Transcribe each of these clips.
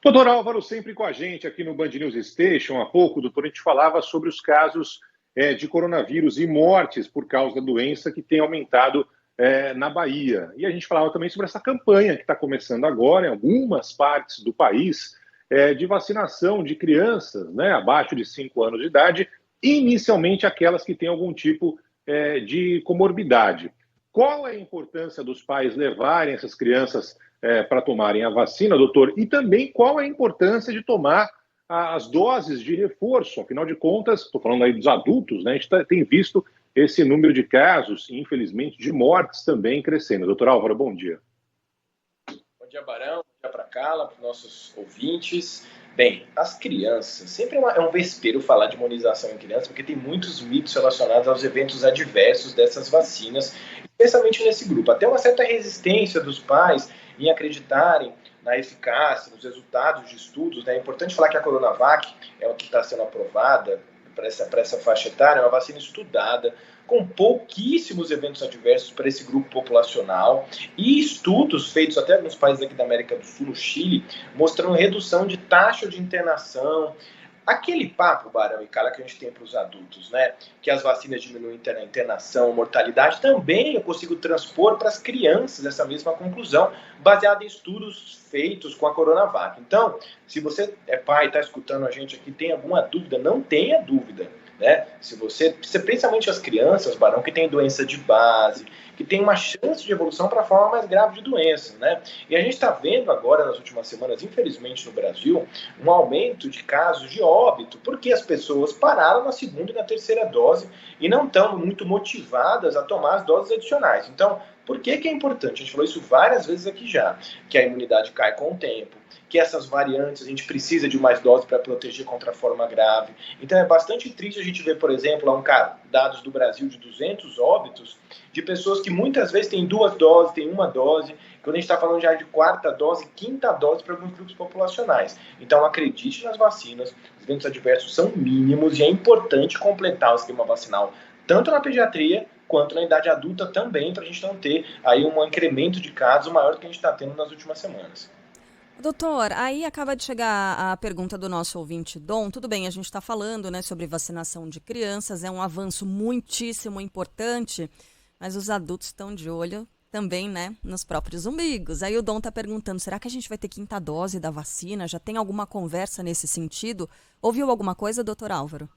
Doutor Álvaro, sempre com a gente aqui no Band News Station. Há pouco, doutor, a gente falava sobre os casos de coronavírus e mortes por causa da doença que tem aumentado na Bahia. E a gente falava também sobre essa campanha que está começando agora em algumas partes do país de vacinação de crianças, né, abaixo de 5 anos de idade, inicialmente aquelas que têm algum tipo de comorbidade. Qual é a importância dos pais levarem essas crianças para tomarem a vacina, doutor? E também qual é a importância de tomar as doses de reforço? Afinal de contas, estou falando aí dos adultos, né? A gente tem visto esse número de casos e, infelizmente, de mortes também crescendo. Doutor Álvaro, bom dia. Bom dia, Barão. Bom dia para a Carla, para os nossos ouvintes. Bem, as crianças, sempre é um vespeiro falar de imunização em crianças, porque tem muitos mitos relacionados aos eventos adversos dessas vacinas, especialmente nesse grupo. Até uma certa resistência dos pais em acreditarem na eficácia, nos resultados de estudos, né? É importante falar que a Coronavac é o que está sendo aprovada para essa faixa etária, é uma vacina estudada, com pouquíssimos eventos adversos para esse grupo populacional e estudos feitos até nos países aqui da América do Sul, no Chile, mostrando redução de taxa de internação. Aquele papo, Barão e Carla, que a gente tem para os adultos, né? Que as vacinas diminuem a internação, mortalidade, também eu consigo transpor para as crianças essa mesma conclusão, baseada em estudos feitos com a Coronavac. Então, se você é pai e está escutando a gente aqui, tem alguma dúvida, não tenha dúvida. Né? Se você, principalmente as crianças, Barão, que tem doença de base, que tem uma chance de evolução para a forma mais grave de doença, né? E a gente está vendo agora, nas últimas semanas, infelizmente no Brasil, um aumento de casos de óbito, porque as pessoas pararam na segunda e na terceira dose e não estão muito motivadas a tomar as doses adicionais. Então, por que é importante? A gente falou isso várias vezes aqui já, que a imunidade cai com o tempo, que essas variantes a gente precisa de mais doses para proteger contra a forma grave. Então é bastante triste a gente ver, por exemplo, dados do Brasil de 200 óbitos de pessoas que muitas vezes têm 2 doses, têm 1 dose, quando a gente está falando já de 4ª dose, 5ª dose para alguns grupos populacionais. Então acredite nas vacinas, os eventos adversos são mínimos e é importante completar o esquema vacinal, tanto na pediatria quanto na idade adulta também, para a gente não ter aí um incremento de casos maior do que a gente está tendo nas últimas semanas. Doutor, aí acaba de chegar a pergunta do nosso ouvinte Dom. Tudo bem, a gente está falando, né, sobre vacinação de crianças, é um avanço muitíssimo importante, mas os adultos estão de olho também, né, nos próprios umbigos. Aí o Dom está perguntando, será que a gente vai ter 5ª dose da vacina? Já tem alguma conversa nesse sentido? Ouviu alguma coisa, doutor Álvaro?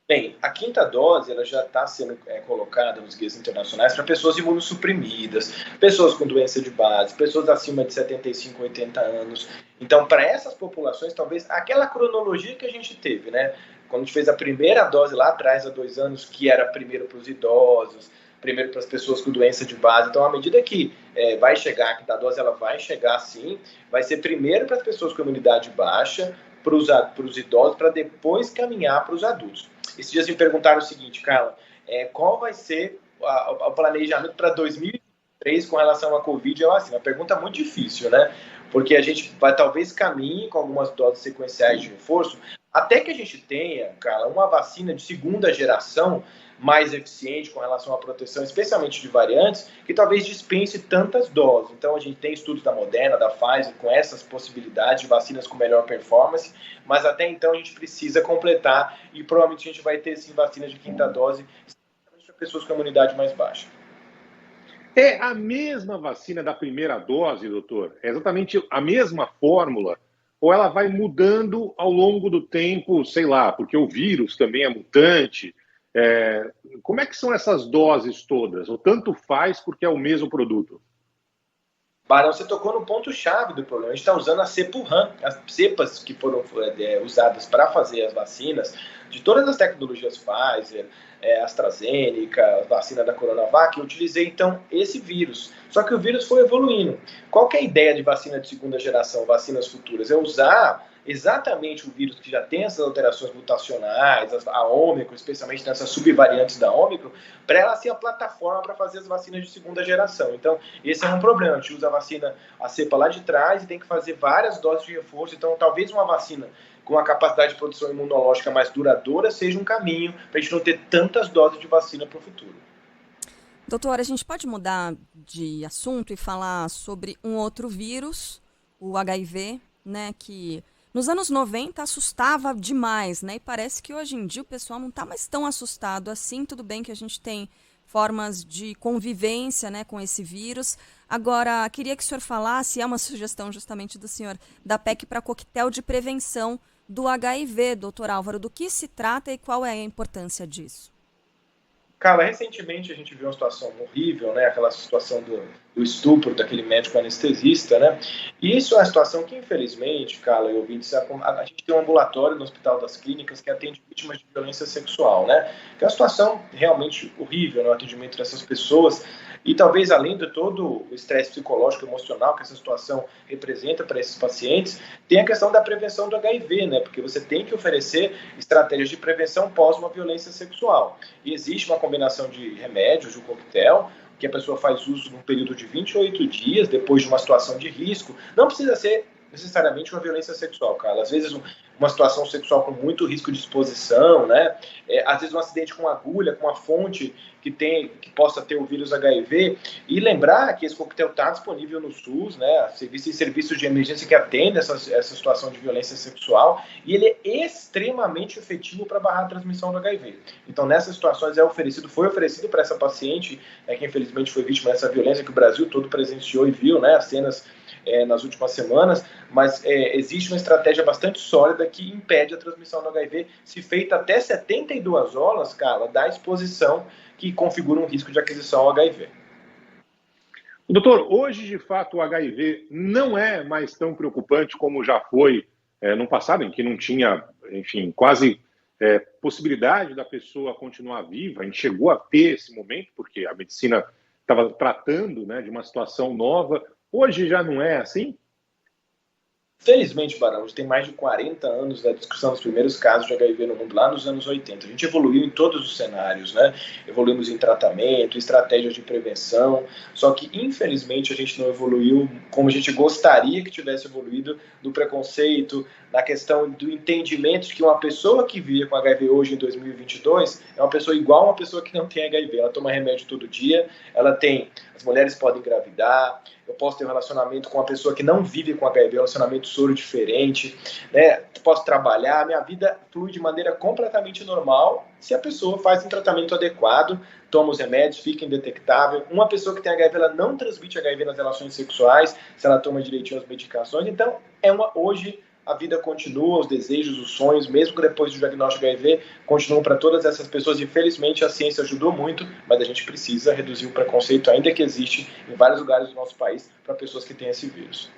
Bem, a 5ª dose ela já está sendo colocada nos guias internacionais para pessoas imunossuprimidas, pessoas com doença de base, pessoas acima de 75, 80 anos. Então, para essas populações, talvez aquela cronologia que a gente teve, né? Quando a gente fez a primeira dose lá atrás, há 2 anos, que era primeiro para os idosos, primeiro para as pessoas com doença de base. Então, à medida que vai chegar, a 5ª dose ela vai chegar sim, vai ser primeiro para as pessoas com imunidade baixa, para os idosos, para depois caminhar para os adultos. Esses dias me perguntaram o seguinte, Carla, qual vai ser o planejamento para 2023 com relação à Covid e à vacina? Uma pergunta muito difícil, né? Porque a gente vai talvez caminhe com algumas doses sequenciais de reforço, até que a gente tenha, Carla, uma vacina de 2ª geração mais eficiente com relação à proteção, especialmente de variantes, que talvez dispense tantas doses. Então, a gente tem estudos da Moderna, da Pfizer, com essas possibilidades de vacinas com melhor performance, mas até então a gente precisa completar e provavelmente a gente vai ter, sim, vacinas de 5ª dose, especialmente para pessoas com imunidade mais baixa. É a mesma vacina da primeira dose, doutor? É exatamente a mesma fórmula? Ou ela vai mudando ao longo do tempo, sei lá, porque o vírus também é mutante? Como é que são essas doses todas? Ou tanto faz porque é o mesmo produto? Barão, você tocou no ponto-chave do problema. A gente está usando a cepa-RAM, as cepas que foram usadas para fazer as vacinas, de todas as tecnologias Pfizer, AstraZeneca, a vacina da Coronavac, eu utilizei, então, esse vírus. Só que o vírus foi evoluindo. Qual que é a ideia de vacina de 2ª geração, vacinas futuras? É usar exatamente o vírus que já tem essas alterações mutacionais, a Ômicron, especialmente nessas subvariantes da Ômicron, para ela ser a plataforma para fazer as vacinas de 2ª geração. Então, esse é um problema. A gente usa a vacina, a cepa lá de trás, e tem que fazer várias doses de reforço. Então, talvez uma vacina com a capacidade de produção imunológica mais duradoura seja um caminho para a gente não ter tantas doses de vacina para o futuro. Doutor, a gente pode mudar de assunto e falar sobre um outro vírus, o HIV, né, que nos anos 90 assustava demais, né? E parece que hoje em dia o pessoal não está mais tão assustado assim. Tudo bem que a gente tem formas de convivência, né, com esse vírus. Agora, queria que o senhor falasse, é uma sugestão justamente do senhor, da PEC para coquetel de prevenção do HIV, doutor Álvaro. Do que se trata e qual é a importância disso? Carla, recentemente a gente viu uma situação horrível, né? Aquela situação do estupro daquele médico anestesista, né? E isso é uma situação que, infelizmente, Carla e ouvintes, a gente tem um ambulatório no Hospital das Clínicas que atende vítimas de violência sexual, né? Que é uma situação realmente horrível no atendimento dessas pessoas. E talvez, além de todo o estresse psicológico e emocional que essa situação representa para esses pacientes, tem a questão da prevenção do HIV, né? Porque você tem que oferecer estratégias de prevenção pós uma violência sexual. E existe uma combinação de remédios, de um coquetel, que a pessoa faz uso num período de 28 dias, depois de uma situação de risco. Não precisa ser necessariamente uma violência sexual, cara. Às vezes uma situação sexual com muito risco de exposição, né? Às vezes um acidente com agulha, com uma fonte que possa ter o vírus HIV. E lembrar que esse coquetel está disponível no SUS, né? Serviços de emergência que atendem essa situação de violência sexual, e ele é extremamente efetivo para barrar a transmissão do HIV. Então, nessas situações foi oferecido para essa paciente, que infelizmente foi vítima dessa violência que o Brasil todo presenciou e viu, né? As cenas nas últimas semanas, mas existe uma estratégia bastante sólida que impede a transmissão do HIV, se feita até 72 horas, cara, da exposição que configura um risco de aquisição ao HIV. Doutor, hoje, de fato, o HIV não é mais tão preocupante como já foi no passado, em que não tinha, enfim, quase possibilidade da pessoa continuar viva. A gente chegou a ter esse momento, porque a medicina estava tratando, né, de uma situação nova. Hoje já não é assim? Felizmente, Barão, tem mais de 40 anos da discussão dos primeiros casos de HIV no mundo, lá nos anos 80. A gente evoluiu em todos os cenários, né? Evoluímos em tratamento, estratégias de prevenção, só que, infelizmente, a gente não evoluiu como a gente gostaria que tivesse evoluído, no preconceito, na questão do entendimento de que uma pessoa que vive com HIV hoje, em 2022, é uma pessoa igual a uma pessoa que não tem HIV. Ela toma remédio todo dia, as mulheres podem engravidar, eu posso ter um relacionamento com uma pessoa que não vive com HIV, um relacionamento soro diferente, né? Posso trabalhar, minha vida flui de maneira completamente normal se a pessoa faz um tratamento adequado, toma os remédios, fica indetectável. Uma pessoa que tem HIV, ela não transmite HIV nas relações sexuais, se ela toma direitinho as medicações. Então, hoje a vida continua, os desejos, os sonhos, mesmo depois do diagnóstico de HIV, continuam para todas essas pessoas. Infelizmente, a ciência ajudou muito, mas a gente precisa reduzir o preconceito, ainda que existe em vários lugares do nosso país, para pessoas que têm esse vírus.